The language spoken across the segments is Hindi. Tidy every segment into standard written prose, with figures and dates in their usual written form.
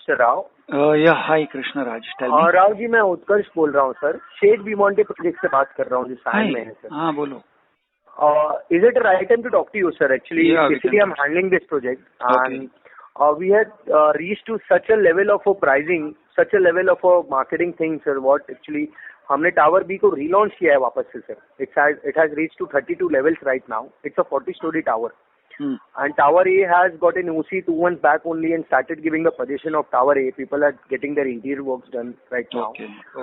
Mr. Rao. Yeah, hi Krishnaraj. Tell me. Rao ji, मैं उत्कर्ष बोल रहा हूँ सर. शेथ ब्यूमोंटे प्रोजेक्ट से बात कर रहा हूँ जो साइन में है सर. हाँ बोलो. Is it the right time to talk to you, sir? Actually, Yeah, basically I'm handling this project and we had reached to such a level of pricing, such a level of marketing thing, sir. What actually हमने टावर बी को रिलॉन्च किया है वापस से sir. It has reached to 32 levels right now. It's a 40-story tower. And Tower A has got an OC 2 months back only and started giving the possession of Tower A. People are getting their interior works done right now.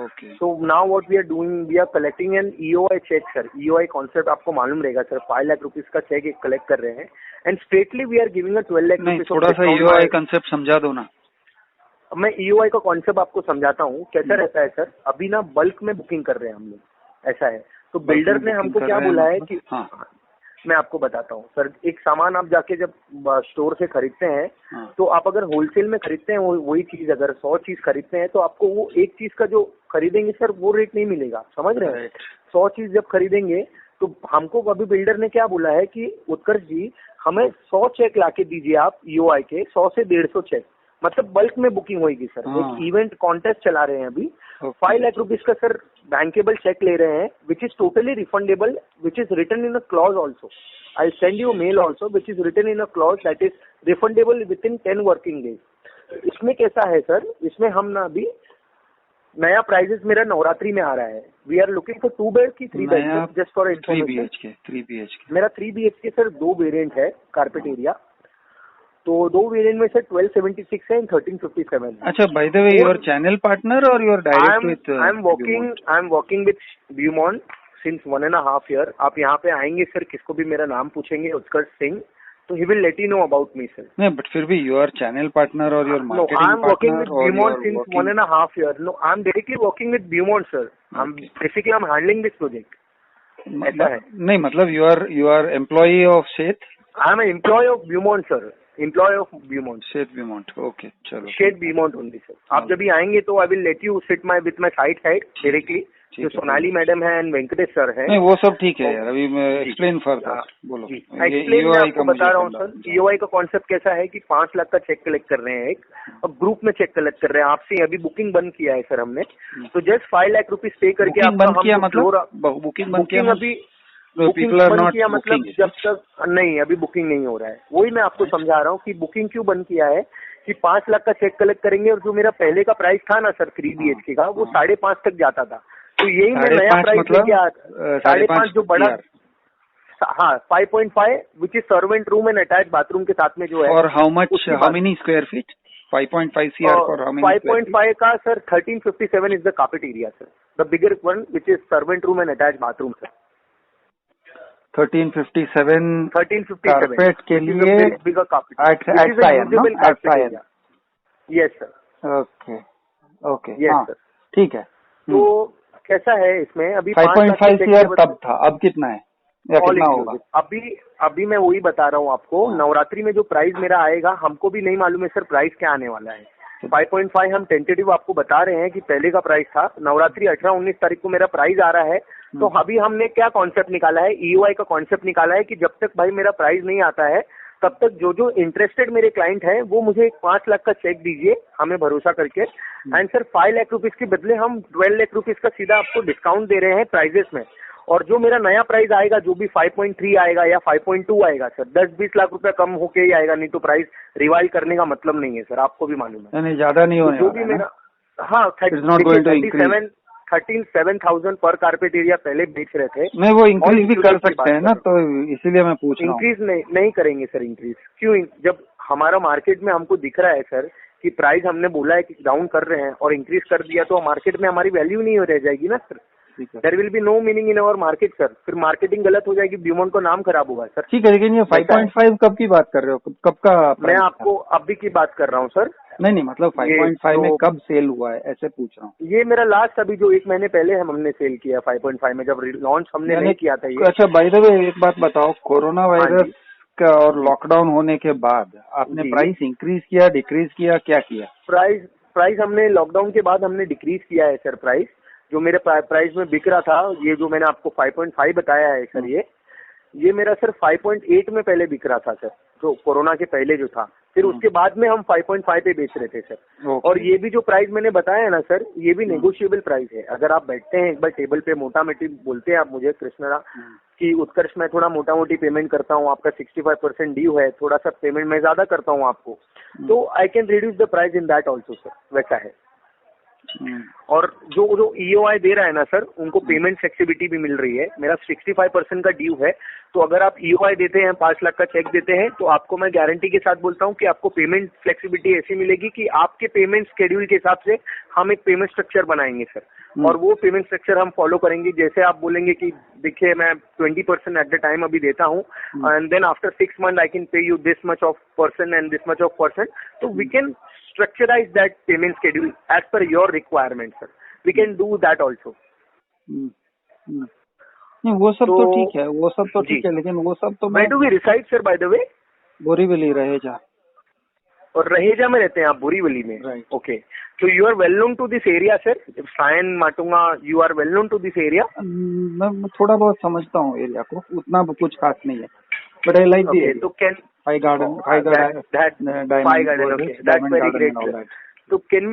Okay. So now what we are doing, we are collecting an EOI check, sir. EOI concept आपको मालूम रहेगा सर. 5 लाख रुपीस का चेक एक कलेक्ट कर रहे हैं and straightly we are giving a 12 lakh rupees. थोड़ा सा EOI concept समझा दो ना. मैं EOI का कॉन्सेप्ट आपको समझाता हूँ. कैसा रहता है सर, अभी ना बल्क में बुकिंग कर रहे हैं हम लोग. ऐसा है. तो बिल्डर ने हमको क्या बोला है कि मैं आपको बताता हूँ सर. एक सामान आप जाके जब स्टोर से खरीदते हैं तो आप अगर होलसेल में खरीदते हैं वही चीज अगर 100 चीज खरीदते हैं तो आपको वो एक चीज का जो खरीदेंगे सर वो रेट नहीं मिलेगा. समझ रहे हैं. 100 चीज जब खरीदेंगे तो हमको अभी बिल्डर ने क्या बोला है कि उत्कर्ष जी हमें 100 चेक लाके दीजिए आप EOI के. 100 से 150 चेक, मतलब बल्क में बुकिंग होगी सर. एक इवेंट कॉन्टेस्ट चला रहे हैं अभी. 5 लाख रुपीज का सर बैंकेबल चेक ले रहे हैं which is totally refundable, which is written in a clause also. I send you mail also which is written in a clause that is refundable within 10 working days. इसमें कैसा है सर, इसमें हम ना अभी नया प्राइजेस मेरा नवरात्रि में आ रहा है. We are looking for 2 bed की 3 बेड जस्ट फॉर 3 BHK. मेरा 3 BHK सर 2 वेरिएंट है कारपेट एरिया. तो 2 वेरिएंट में से 1276 है एंड 1357. अच्छा, by the way your channel partner और your direct with I am working with Beaumont since 1.5 year. आप यहाँ पे आएंगे सर, किसको भी मेरा नाम पूछेंगे उत्कर्ष सिंह तो he will let you know about me sir. नहीं, बट फिर भी योर चैनल पार्टनर और your marketing partner. I am working with Beaumont since 1.5 year. No, I am directly working with Beaumont sir. Basically I am handling this project. ऐसा है. नहीं, मतलब you are employee of Sheth. I am employ of Beaumont sir. Employ of Beaumont. Sheth Beaumont. Okay, चलो. Sheth Beaumont only sir. आप जब भी आएंगे तो I will let you sit my with my side directly. जो सोनाली मैडम है एंड वेंकटेश सर है. नहीं, वो सब ठीक है यार. अभी मैं एक्सप्लेन फर्दर. बोलो. एक्सप्लेन मैं आपको बता रहा हूँ सर. EOI का कॉन्सेप्ट कैसा है कि 5 लाख का चेक कलेक्ट कर रहे हैं एक, और ग्रुप में चेक कलेक्ट कर रहे हैं आपसे. अभी बुकिंग बंद किया है सर हमने. तो जस्ट 5 लाख रुपीज पे करके आपका बुकिंग बंद किया अभी बुकिंग बंद किया मतलब जब तक नहीं, अभी बुकिंग नहीं हो रहा है. वही मैं आपको समझा रहा हूँ कि बुकिंग क्यों बंद किया है कि 5 लाख का चेक कलेक्ट करेंगे और जो मेरा पहले का प्राइस था ना सर 3 BHK का वो 5.5 तक जाता था. तो यही मैं नया प्राइस लेके आ 5.5 जो बड़ा. हाँ, 5.5 which is servant room and attach bathroom के साथ में जो है. और how many square feet? 5.5 CR for how many? 5.5 का sir 1357 is the carpet area sir. The bigger one which is servant room and attach bathroom sir. 1357 carpet के लिए yes sir. Okay. Yes sir. ठीक है. तो कैसा है इसमें अभी 5.5 CR तब था, अब कितना है या कितना होगा? अभी मैं वही बता रहा हूँ आपको. नवरात्रि में जो प्राइस मेरा आएगा हमको भी नहीं मालूम है सर प्राइस क्या आने वाला है. 5.5 हम टेंटेटिव आपको बता रहे हैं कि पहले का प्राइस था. नवरात्रि 18-19 तारीख को मेरा प्राइस आ रहा है. तो अभी हमने क्या कॉन्सेप्ट निकाला है, EOI का कॉन्सेप्ट निकाला है कि जब तक भाई मेरा प्राइस नहीं आता है तब तक जो इंटरेस्टेड मेरे क्लाइंट हैं वो मुझे 5 लाख का चेक दीजिए हमें भरोसा करके. एंड सर 5 लाख रुपीज के बदले हम 12 लाख रुपीज का सीधा आपको डिस्काउंट दे रहे हैं प्राइजेस में. और जो मेरा नया प्राइस आएगा जो भी 5.3 आएगा या 5.2 आएगा सर 10-20 लाख रुपया कम होके ही आएगा. नहीं तो प्राइस रिवाइज करने का मतलब नहीं है सर, आपको भी मालूम है. नहीं, ज्यादा नहीं होने जो भी मेरा. हाँ, 37,000 पर कारपेट एरिया पहले बेच रहे थे. नहीं, वो इंक्रीज भी कर सकते हैं ना, तो इसीलिए मैं पूछ रहा हूँ. इंक्रीज नहीं करेंगे सर. इंक्रीज क्यों, जब हमारा मार्केट में हमको दिख रहा है सर कि प्राइस हमने बोला है कि डाउन कर रहे हैं और इंक्रीज कर दिया तो मार्केट में हमारी वैल्यू नहीं रह जाएगी ना sir. There will be no meaning in our market sir. फिर मार्केटिंग गलत हो जाएगी, ब्यूमॉन्ट को नाम खराब होगा सर. ठीक है, लेकिन ये 5.5 कब की बात कर रहे हो, कब का? मैं आपको अभी की बात कर रहा हूँ सर. नहीं, मतलब 5.5 में कब सेल हुआ है ऐसे पूछ रहा हूँ. ये मेरा लास्ट अभी जो 1 महीने पहले हमने सेल किया 5.5 में, जब लॉन्च हमने नहीं किया था ये. अच्छा, बाय द वे एक बात बताओ, कोरोना वायरस का और लॉकडाउन होने के बाद आपने प्राइस इंक्रीज किया, डिक्रीज किया, क्या किया? प्राइस हमने लॉकडाउन के बाद हमने डिक्रीज किया है सर. प्राइस जो मेरे प्राइस में बिक रहा था, ये जो मैंने आपको 5.5 बताया है सर, ये मेरा सर 5.8 में पहले बिक रहा था सर, जो कोरोना के पहले जो था. फिर उसके बाद में हम 5.5 पे बेच रहे थे सर। और ये भी जो प्राइस मैंने बताया है ना सर, ये भी नेगोशिएबल प्राइस है। अगर आप बैठते हैं एक बार टेबल पे, मोटा मोटी बोलते हैं आप मुझे कृष्णरा कि उत्कर्ष मैं थोड़ा मोटा मोटी पेमेंट करता हूँ, आपका 65% ड्यू है, थोड़ा सा पेमेंट मैं ज्यादा करता हूँ आपको, तो I can reduce the price in that also sir, वैसा है। और जो ईओआई दे रहा है ना सर, उनको पेमेंट फ्लेक्सिबिलिटी भी मिल रही है। मेरा 65% का ड्यू है, तो अगर आप ईओआई देते हैं, 5 लाख का चेक देते हैं, तो आपको मैं गारंटी के साथ बोलता हूँ कि आपको पेमेंट फ्लेक्सिबिलिटी ऐसी मिलेगी कि आपके पेमेंट शेड्यूल के हिसाब से हम एक पेमेंट स्ट्रक्चर बनाएंगे सर, और वो पेमेंट स्ट्रक्चर हम फॉलो करेंगे। जैसे आप बोलेंगे कि देखिए मैं 20% एट द टाइम अभी देता हूँ, and then after 6 month I can pay you this much of person and this much of person, तो we can structurize that payment schedule as per your requirement sir, we can do that also। नहीं वो सब तो ठीक है, वो सब तो ठीक है, लेकिन वो सब तो where do we reside sir by the way? Borivali Raheja. और रहेजा में रहते हैं आप, बोरीवली में, okay. So you are well known to this area sir, Sion Matunga, you are well known to this area? मैं थोड़ा बहुत समझता हूँ एरिया को, उतना कुछ खास नहीं है, but I like the area। तो can High garden, okay, that's very great sir। So can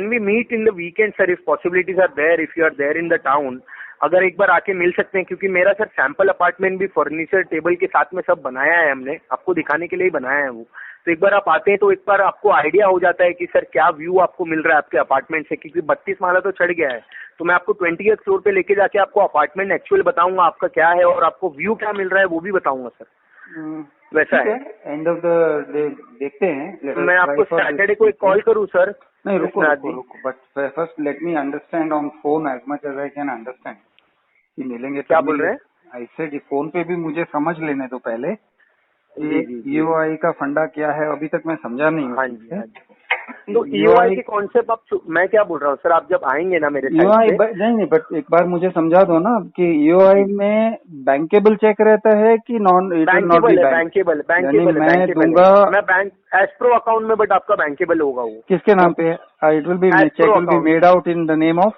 we meet in the weekend sir, if possibilities are there, if you are there in the town, अगर एक बार आके मिल सकते हैं, क्योंकि मेरा सर सैंपल अपार्टमेंट भी फर्नीचर टेबल के साथ में सब बनाया है हमने, आपको दिखाने के लिए ही बनाया है वो। तो एक बार आप आते हैं तो एक बार आपको आइडिया हो जाता है कि सर क्या व्यू आपको मिल रहा है आपके अपार्टमेंट से, क्योंकि 32 माला तो चढ़ गया है। तो मैं आपको 20th फ्लोर पे लेके जाके आपको अपार्टमेंट एक्चुअल बताऊंगा आपका क्या है, और आपको व्यू क्या मिल रहा है वो भी बताऊंगा सर। वैसा है, एंड ऑफ द डे देखते हैं। मैं आपको सैटरडे को एक कॉल करूँ सर? नहीं रुको, but first let me understand on phone as much as I can understand कि मिलेंगे। क्या बोल रहे हैं? ऐसे फोन पे भी मुझे समझ लेने दो पहले, ईओआई का फंडा क्या है, अभी तक मैं समझा नहीं हूँ। हाँ जी। तो ईओआई के कॉन्सेप्ट आप, मैं क्या बोल रहा हूँ सर, आप जब आएंगे ना मेरे साइड नहीं, बट एक बार मुझे समझा दो ना कि ईओआई में बैंकेबल चेक रहता है कि नॉन बैंकेबल? मैं दूंगा, मैं बैंक एस्ट्रो अकाउंट में, बट आपका बैंकेबल होगा। वो किसके नाम पे है? It will be cheque will be made out in the name of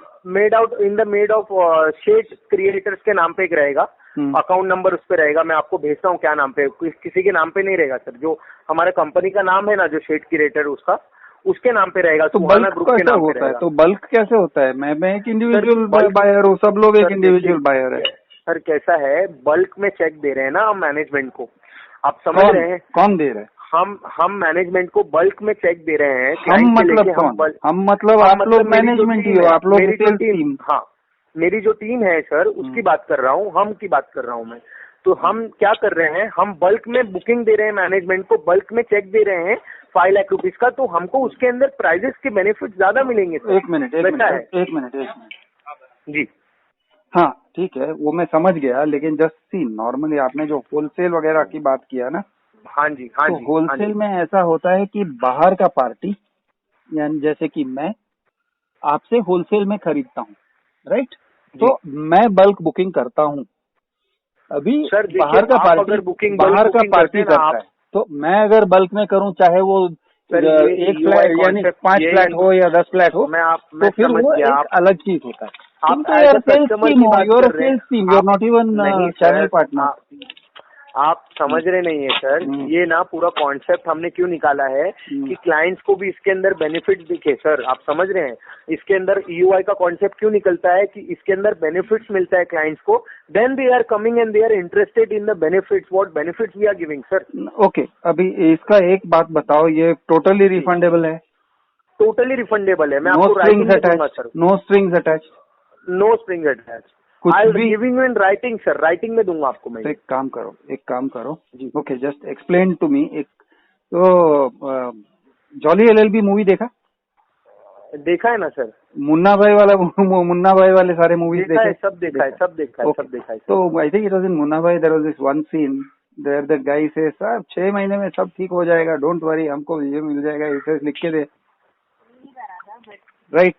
Sheth creators के नाम पे एक रहेगा, अकाउंट नंबर उस पे रहेगा। मैं आपको भेजता हूँ क्या नाम पे, किसी के नाम पे नहीं रहेगा सर, जो हमारे कंपनी का नाम है ना, जो शेथ क्रिएटर, उसके नाम पे रहेगा। तो बल्क कैसे होता है? तो बल्क कैसे होता है? मैं एक इंडिविजुअल बायर हूँ, सब लोग एक इंडिविजुअल बायर है सर। कैसा है, बल्क में चेक दे रहे हैं ना हम मैनेजमेंट को, आप समझ रहे हैं? कौन दे रहे हैं? हम मैनेजमेंट को बल्क में चेक दे रहे हैं। हम मतलब कौन? हम मतलब आप लोग मैनेजमेंट ही हो, आप लोग सेल्स टीम। हाँ, मेरी जो टीम है सर, उसकी बात कर रहा हूँ, हम की बात कर रहा हूँ मैं। तो हम क्या कर रहे हैं, हम बल्क में बुकिंग दे रहे हैं मैनेजमेंट को, बल्क में चेक दे रहे हैं 5 लाख रुपीज का, तो हमको उसके अंदर प्राइजेस के बेनिफिट ज्यादा मिलेंगे। एक मिनट जी हाँ ठीक है, वो मैं समझ गया, लेकिन जस्ट सी नॉर्मली आपने जो होलसेल वगैरह की बात किया ना, हाँ जी, तो होलसेल में ऐसा होता है कि बाहर का पार्टी, यानी जैसे कि मैं आपसे होलसेल में खरीदता हूँ, राइट? तो मैं बल्क बुकिंग करता हूँ। अभी सर बाहर का पार्टी करता है, तो मैं अगर बल्क में करूँ, चाहे वो 1 फ्लैट यानी 5 फ्लैट हो या 10 फ्लैट हो, तो फिर वो एक अलग चीज होता है। तुम तो यार सेल्स टीम हो, you're sales team, you're not even channel partner. आप समझ रहे नहीं है सर, ये ना पूरा कॉन्सेप्ट हमने क्यों निकाला है कि क्लाइंट्स को भी इसके अंदर बेनिफिट दिखे सर। आप समझ रहे हैं, इसके अंदर ईओआई का कॉन्सेप्ट क्यों निकलता है कि इसके अंदर बेनिफिट्स मिलता है क्लाइंट्स को, then they are coming and they are interested in the benefits, what benefits we are giving sir. Okay, अभी इसका एक बात बताओ, ये टोटली रिफंडेबल है? टोटली रिफंडेबल है। मैं आपको राइटिंग में दूंगा sir. No strings attach? No strings attach, I will giving you in writing sir, writing में दूंगा आपको मैं। तो एक काम करो okay, just explain to me. एक तो जॉली एलएलबी मूवी देखा है ना सर? मुन्ना भाई वाले सारे मूवीज देखे? सब देखा है। तो I think it was in Munna Bhai, there was this one scene there the guy say, sir 6 महीने में सब ठीक हो जाएगा, डोंट वरी, हमको ये मिल जाएगा, इसे लिख के दे, right?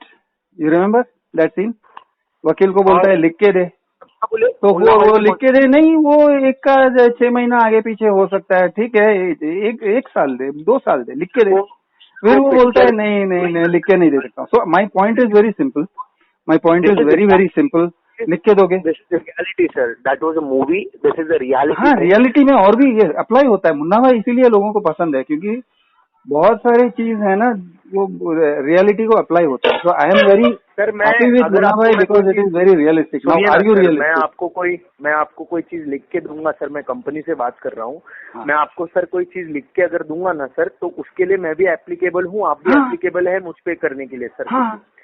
You remember that scene? वकील को बोलता है लिख के दे, तो वो लिख के दे नहीं, वो एक का 6 महीना आगे पीछे हो सकता है, ठीक है, एक साल दे, 2 साल दे, लिख के दे। फिर वो बोलता है नहीं लिख के नहीं दे सकता। So my point is very simple, very simple, लिख के दोगे? Reality sir, that was a movie, this is the reality. हाँ, रियलिटी में और भी ये अप्लाई होता है मुन्ना भाई, इसीलिए लोगों को पसंद है, क्योंकि बहुत सारी चीज है ना वो रियलिटी को अप्लाई होता है. So I am very happy with Munna Bhai because it is very realistic. Now are you realistic? मैं आपको कोई चीज लिख के दूंगा सर. मैं कंपनी से बात कर रहा हूँ. मैं आपको सर कोई चीज लिख के अगर दूंगा ना सर, तो उसके लिए मैं भी एप्लीकेबल हूँ, आप भी एप्लीकेबल है मुझ पे करने के लिए सर.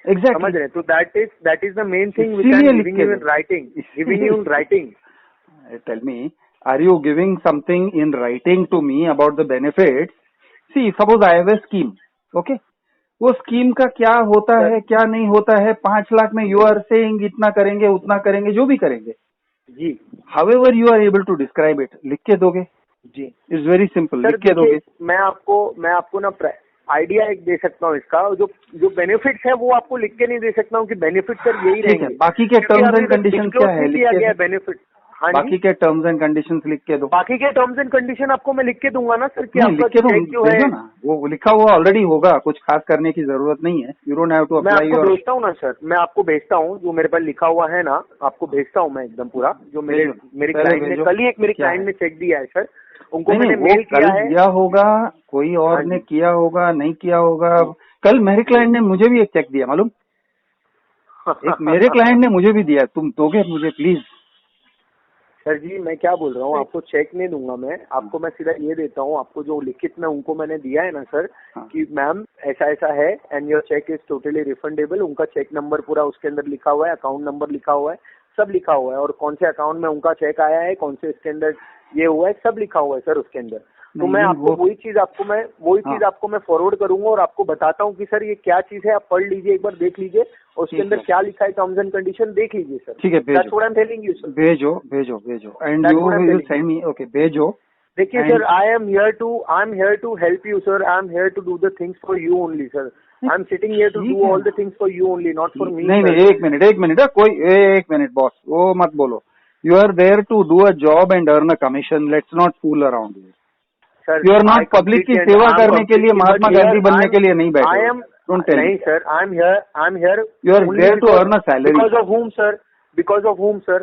एग्जैक्टली. समझ रहे? तो that is the main thing which I am giving you in writing. Giving you in writing. Tell me, are you giving something in writing to me about the benefits? See suppose I have a scheme. Okay, वो स्कीम का क्या होता है क्या नहीं होता है, 5 लाख में यू आर सेइंग इतना करेंगे उतना करेंगे जो भी करेंगे जी. However you are able to describe it, लिख के दोगे जी. इट्स वेरी सिंपल, लिख के दोगे. मैं आपको ना आइडिया एक दे सकता हूँ इसका. जो बेनिफिट्स है वो आपको लिख के नहीं दे सकता हूँ कि बेनिफिट सर यही रहेंगे. बाकी के टर्म्स एंड कंडीशन क्या है लिख के बेनिफिट. बाकी के टर्म्स एंड कंडीशंस लिख के दो. बाकी के टर्म्स एंड कंडीशन आपको मैं लिख के दूंगा ना सर. कि आपका चेक जो है ना वो लिखा हुआ ऑलरेडी होगा, कुछ खास करने की जरूरत नहीं है. You don't have to apply. मैं आपको भेजता हूँ ना सर, मैं आपको भेजता हूँ जो मेरे पास लिखा हुआ है ना, आपको भेजता हूँ मैं एकदम पूरा. जो मेरे क्लाइंट ने कल ही एक मेरे क्लाइंट ने चेक दिया है सर, उनको मैंने मेल किया है. दिया होगा कोई और ने किया होगा, नहीं किया होगा. कल मेरे क्लाइंट ने मुझे भी एक चेक दिया मालूम. एक मेरे क्लाइंट ने मुझे भी दिया. तुम दोगे मुझे प्लीज? सर जी मैं क्या बोल रहा हूँ, आपको चेक नहीं दूंगा मैं आपको. मैं सीधा ये देता हूँ आपको जो लिखित में उनको मैंने दिया है ना सर, कि मैम ऐसा ऐसा है and your cheque is totally refundable. उनका चेक नंबर पूरा उसके अंदर लिखा हुआ है, अकाउंट नंबर लिखा हुआ है, सब लिखा हुआ है, और कौन से अकाउंट में उनका चेक आया है, कौन से इसके अंदर ये हुआ है, सब लिखा हुआ है सर उसके अंदर. तो मैं आपको वही चीज आपको मैं फॉरवर्ड करूंगा और आपको बताता हूँ कि सर ये क्या चीज है. आप पढ़ लीजिए, एक बार देख लीजिए, और उसके अंदर क्या लिखा है टर्म्स एंड कंडीशन देख लीजिए सर. ठीक है, भेजो. And you send me. Okay, भेजो. देखिए sir, I am here to help you sir. I am here to do the things for you only sir. I am sitting here to do all the things for you only, not for me. नहीं, एक मिनट बॉस, वो मत बोलो. You are there to do a job and earn a commission. Let's not fool around here. You are not public की सेवा करने के लिए महात्मा गांधी बनने के लिए नहीं बैठे. Don't tell me. नहीं sir, I'm here. You are there to earn a salary. Because of whom sir?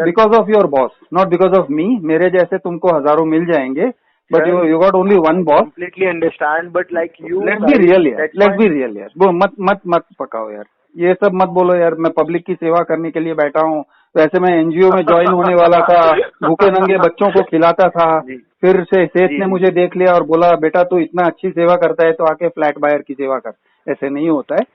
Because of your boss, not because of me. मेरे जैसे तुमको हजारों मिल जाएंगे, but you got only one boss. Completely understand, but like you. Let's be real यार. वो मत पकाओ यार. ये सब मत बोलो यार. मैं पब्लिक की सेवा करने के लिए बैठा हूँ. वैसे मैं एनजीओ में ज्वाइन होने वाला था, भूखे नंगे बच्चों को खिलाता था. फिर से सेठ ने मुझे देख लिया और बोला बेटा तू इतना अच्छी सेवा करता है तो आके फ्लैट बायर की सेवा कर. ऐसे नहीं होता है.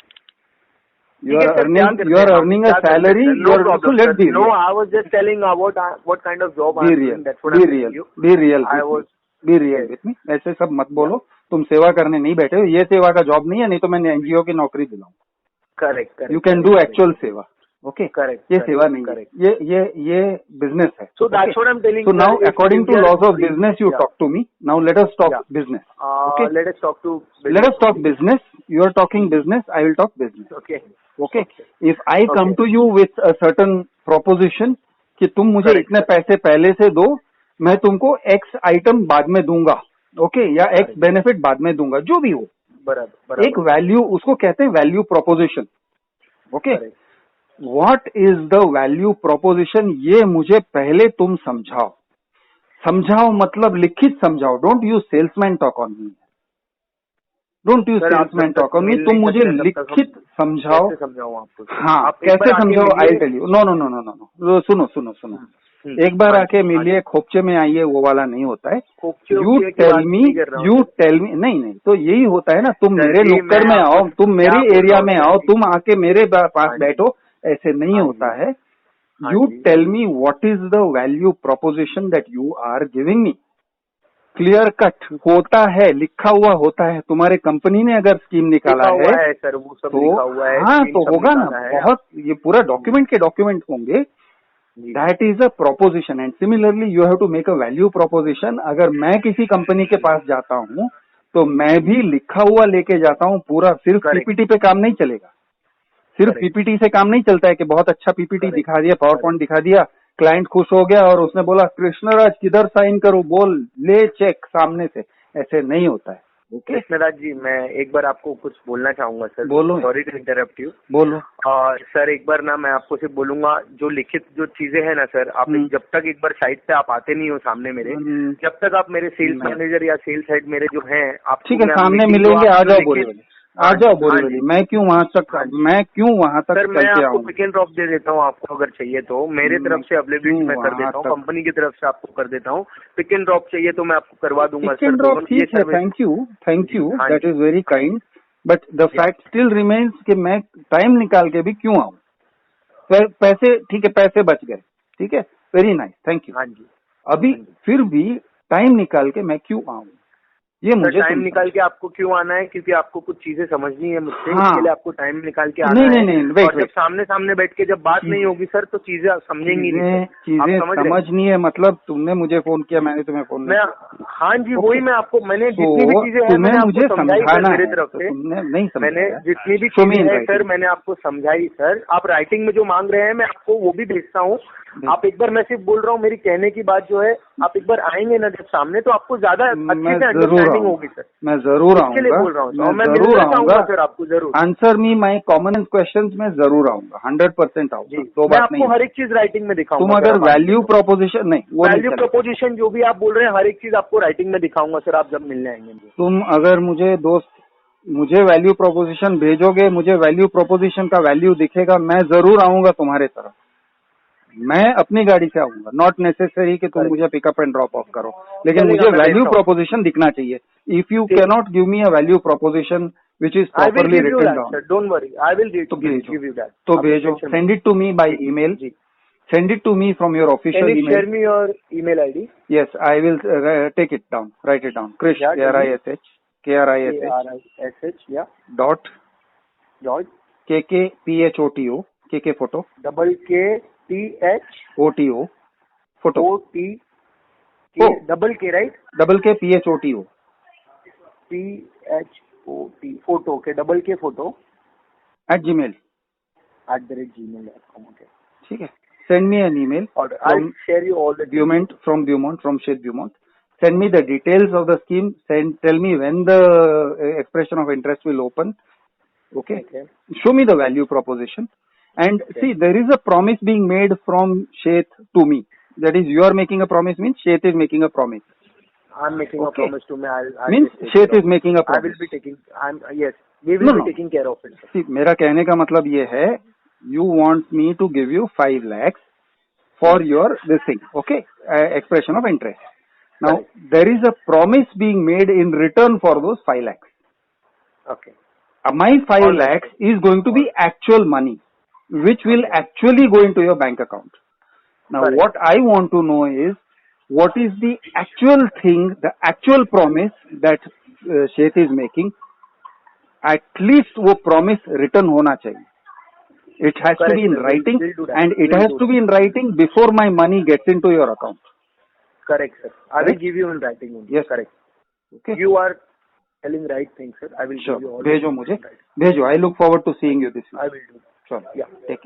You are earning a salary. So let's be real. No, I was just telling about what kind of job I'm doing. That's what I'm telling you. Be real with me. ऐसे सब मत बोलो. तुम सेवा करने नहीं बैठे हो. ये सेवा का जॉब नहीं है, नहीं तो मैं एनजीओ की नौकरी दिलाऊं. Correct. You can do actual सेवा. ओके, ये सेवा नहीं है, ये बिजनेस है. So that's what I'm telling you. So now according to laws of business you talk to me. Now let us talk business. Okay, let us talk business. You are talking business, I will talk business. Okay. If I come to you with a certain proposition कि तुम मुझे इतने पैसे पहले से दो, मैं तुमको X आइटम बाद में दूंगा, ओके, या X बेनिफिट बाद में दूंगा, जो भी हो. बराबर. एक वैल्यू, उसको कहते हैं value proposition. Okay, what is the value proposition, ये मुझे पहले तुम समझाओ मतलब लिखित समझाओ. Don't use salesman talk on me. तुम मुझे लिखित समझाओ. हाँ, कैसे समझाओ? I tell you. नो. सुनो. एक बार आके मिलिए, खोपचे में आइए, वो वाला नहीं होता है. You tell me. नहीं, तो यही होता है ना. तुम मेरे नुक्कड़ में आओ, तुम मेरे एरिया में आओ, तुम आके मेरे पास बैठो. ऐसे नहीं होता है. You tell me what is the value proposition that you are giving me. Clear cut होता है, लिखा हुआ होता है. तुम्हारे कंपनी ने अगर स्कीम निकाला है सर, वो सब तो लिखा हुआ है. हाँ, तो होगा ना. बहुत, ये पूरा डॉक्यूमेंट होंगे. That is a proposition. And similarly you have to make a value proposition. अगर मैं किसी कंपनी के पास जाता हूँ तो मैं भी लिखा हुआ लेके जाता हूँ पूरा. सिर्फ पीपीटी पे काम नहीं चलेगा. सिर्फ पीपीटी से काम नहीं चलता है कि बहुत अच्छा पीपीटी दिखा दिया, पावर पॉइंट दिखा दिया, क्लाइंट खुश हो गया और उसने बोला कृष्णराज किधर साइन करूं, बोल ले चेक सामने से. ऐसे नहीं होता है. ओके कृष्णराज जी, मैं एक बार आपको कुछ बोलना चाहूंगा सर। बोलो। Sorry to interrupt you. बोलो। सर एक बार ना मैं आपको सिर्फ बोलूंगा, जो लिखित जो चीजें हैं ना सर, आप जब तक एक बार साइट पे आप आते नहीं हो सामने मेरे, जब तक आप मेरे सेल्स मैनेजर या सेल्स हेड मेरे जो हैं, आप ठीक है सामने मिलेंगे, आ जाओ बोरिवली, आ जाओ बोरिवली। मैं क्यों वहाँ तक सर मैं आपको पिक एंड ड्रॉप दे देता हूँ, आपको अगर चाहिए तो मेरे तरफ से अवेलेबिलिटी मैं कर देता हूँ, कंपनी की तरफ से आपको कर देता हूँ। पिक एंड ड्रॉप चाहिए तो मैं आपको करवा दूंगा पिक एंड ड्रॉप ठीक है, thank you, that is very kind, but the fact still remains कि मैं टाइम निकाल के भी क्यों आऊँ? पैसे ठीक है, पैसे बच गए, ठीक है, वेरी नाइस, थैंक यू। हाँ जी। अभी फिर भी टाइम निकाल के मैं क्यों आऊँ, ये मुझे टाइम निकाल के आपको क्यों आना है? क्योंकि आपको कुछ चीजें समझनी है मुझसे, इसके लिए आपको टाइम निकाल के आना है। नहीं, और जब सामने सामने बैठ के जब बात नहीं होगी सर, तो चीजें समझेंगी नहीं। चीजें समझनी है, मतलब तुमने मुझे फोन किया, मैंने तुम्हें फोन नहीं किया। हाँ जी, वही मैं आपको, मैंने जितनी भी चीजें हैं मैंने आपको समझाई सर मेरी तरफ से। मैंने जितनी भी चीजें हैं सर मैंने आपको समझाई सर। आप राइटिंग में जो मांग रहे हैं मैं आपको वो भी भेजता हूँ। आप एक बार, मैं सिर्फ बोल रहा हूँ, मेरी कहने की बात जो है, आप एक बार आएंगे ना जब सामने, तो आपको ज्यादा अच्छे से अंडरस्टैंडिंग होगी सर। मैं जरूर आऊंगा, इसके लिए बोल रहा हूँ, मैं जरूर आऊंगा सर, आपको जरूर। आंसर मी माई कॉमन क्वेश्चंस में जरूर आऊंगा, 100% आऊंगा, दो बात नहीं। आपको हर एक चीज राइटिंग में दिखाऊंगा। तुम अगर वैल्यू प्रोपोजिशन नहीं, वो वैल्यू प्रोपोजिशन जो भी आप बोल रहे हैं, हर एक चीज आपको राइटिंग में दिखाऊंगा सर, आप जब मिलने आएंगे। तुम अगर मुझे वैल्यू प्रोपोजिशन भेजोगे, मुझे वैल्यू प्रोपोजिशन का वैल्यू दिखेगा, मैं जरूर आऊंगा तुम्हारे तरफ। मैं अपनी गाड़ी से आऊंगा, नॉट नेसेसरी कि तुम मुझे पिकअप एंड ड्रॉप ऑफ करो, लेकिन मुझे वैल्यू प्रोपोजिशन दिखना चाहिए। If you can not give me a value proposition which is properly written down, don't worry, I will give you that. तो भेजो, send it to me by email, send it to me from your official email. Share me your email ID. Yes, I will take it down, write it down. Krish, Krish, yeah. Dot kkphoto, kkphoto. KKPHOTO. Photo. Double K, right? Double KPHOTO. PHOT. Photo. Okay. Double K photo. At gmail. @gmail.com. Okay. ठीक है. Send me an email. I'll share you all the Beaumonte, from Sheth Beaumonte. Send me the details of the scheme. Tell me when the expression of interest will open. Okay. Show me the value proposition. And see, there is a promise being made from Sheth to me. That is, you are making a promise, means Sheth is making a promise. I'm making a promise to me. Means Sheth is making a promise. I will be taking. Yes, we will be taking care of it. See, मेरा कहने का मतलब ये है, you want me to give you 5 lakhs for your this thing, okay, expression of interest. Now, there is a promise being made in return for those 5 lakhs. Okay. My 5 lakhs is going to be actual money, which will actually go into your bank account. Now, what I want to know is, what is the actual thing, the actual promise that Sheth is making. At least वो promise written होना चाहिए. It has to be in writing, and it has to be in writing before my money gets into your account. Correct, sir. I will give you in writing. Yes. Correct. Okay. You are telling right thing, sir. I will give you all. भेजो मुझे, भेजो. I look forward to seeing you this week. I will do. Sure. Yeah. Take care.